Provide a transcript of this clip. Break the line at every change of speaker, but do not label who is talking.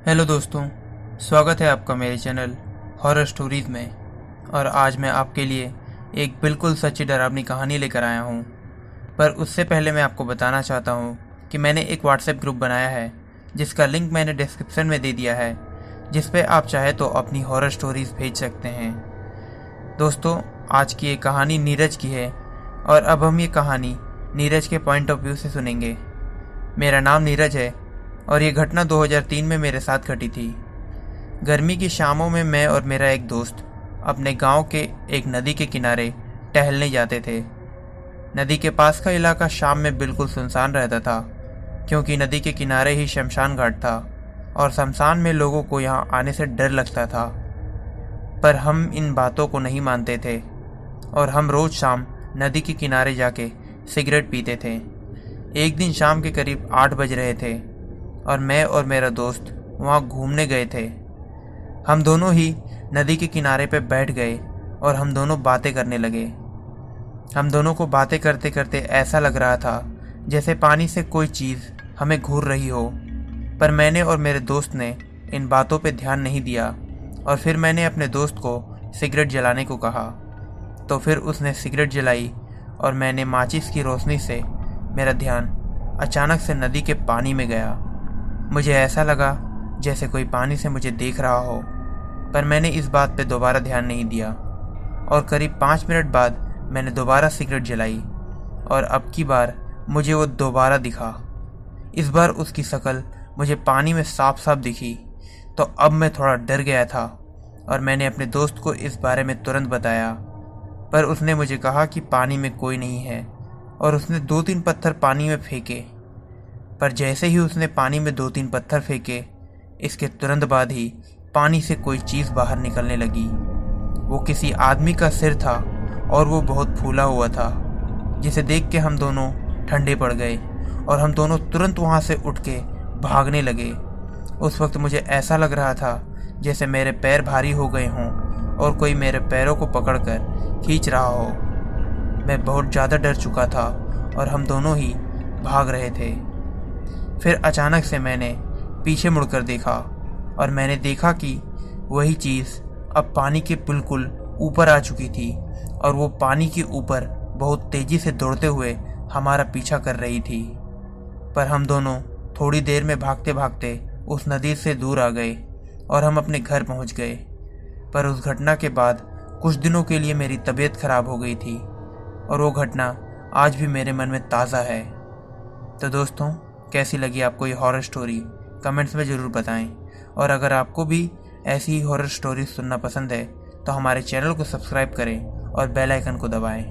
Hello दोस्तों, स्वागत है आपका मेरे चैनल हॉरर स्टोरीज़ में। और आज मैं आपके लिए एक बिल्कुल सच्ची डरावनी कहानी लेकर आया हूँ। पर उससे पहले मैं आपको बताना चाहता हूँ कि मैंने एक व्हाट्सएप ग्रुप बनाया है जिसका लिंक मैंने डिस्क्रिप्शन में दे दिया है, जिस पे आप चाहे तो अपनी हॉरर स्टोरीज़ भेज सकते हैं। दोस्तों, आज की ये कहानी नीरज की है और अब हम ये कहानी नीरज के पॉइंट ऑफ व्यू से सुनेंगे। मेरा नाम नीरज है और ये घटना 2003 में मेरे साथ घटी थी। गर्मी की शामों में मैं और मेरा एक दोस्त अपने गांव के एक नदी के किनारे टहलने जाते थे। नदी के पास का इलाका शाम में बिल्कुल सुनसान रहता था, क्योंकि नदी के किनारे ही शमशान घाट था और शमशान में लोगों को यहाँ आने से डर लगता था। पर हम इन बातों को नहीं मानते थे और हम रोज शाम नदी के किनारे जाके सिगरेट पीते थे। एक दिन शाम के करीब 8 बज रहे थे और मैं और मेरा दोस्त वहाँ घूमने गए थे। हम दोनों ही नदी के किनारे पे बैठ गए और हम दोनों बातें करने लगे। हम दोनों को बातें करते करते ऐसा लग रहा था जैसे पानी से कोई चीज़ हमें घूर रही हो। पर मैंने और मेरे दोस्त ने इन बातों पे ध्यान नहीं दिया और फिर मैंने अपने दोस्त को सिगरेट जलाने को कहा। तो फिर उसने सिगरेट जलाई और मैंने माचिस की रोशनी से मेरा ध्यान अचानक से नदी के पानी में गया। मुझे ऐसा लगा जैसे कोई पानी से मुझे देख रहा हो, पर मैंने इस बात पे दोबारा ध्यान नहीं दिया और करीब 5 मिनट बाद मैंने दोबारा सिगरेट जलाई और अब की बार मुझे वो दोबारा दिखा। इस बार उसकी शक्ल मुझे पानी में साफ साफ दिखी। तो अब मैं थोड़ा डर गया था और मैंने अपने दोस्त को इस बारे में तुरंत बताया। पर उसने मुझे कहा कि पानी में कोई नहीं है और उसने 2-3 पत्थर पानी में फेंके। पर जैसे ही उसने पानी में 2-3 पत्थर फेंके, इसके तुरंत बाद ही पानी से कोई चीज़ बाहर निकलने लगी। वो किसी आदमी का सिर था और वो बहुत फूला हुआ था, जिसे देख के हम दोनों ठंडे पड़ गए और हम दोनों तुरंत वहाँ से उठ के भागने लगे। उस वक्त मुझे ऐसा लग रहा था जैसे मेरे पैर भारी हो गए हों और कोई मेरे पैरों को पकड़कर खींच रहा हो। मैं बहुत ज़्यादा डर चुका था और हम दोनों ही भाग रहे थे। फिर अचानक से मैंने पीछे मुड़कर देखा और मैंने देखा कि वही चीज़ अब पानी के बिल्कुल ऊपर आ चुकी थी और वो पानी के ऊपर बहुत तेज़ी से दौड़ते हुए हमारा पीछा कर रही थी। पर हम दोनों थोड़ी देर में भागते भागते उस नदी से दूर आ गए और हम अपने घर पहुंच गए। पर उस घटना के बाद कुछ दिनों के लिए मेरी तबीयत खराब हो गई थी और वो घटना आज भी मेरे मन में ताज़ा है। तो दोस्तों, कैसी लगी आपको ये हॉरर स्टोरी कमेंट्स में ज़रूर बताएं। और अगर आपको भी ऐसी ही हॉरर स्टोरी सुनना पसंद है तो हमारे चैनल को सब्सक्राइब करें और बेल आइकन को दबाएं।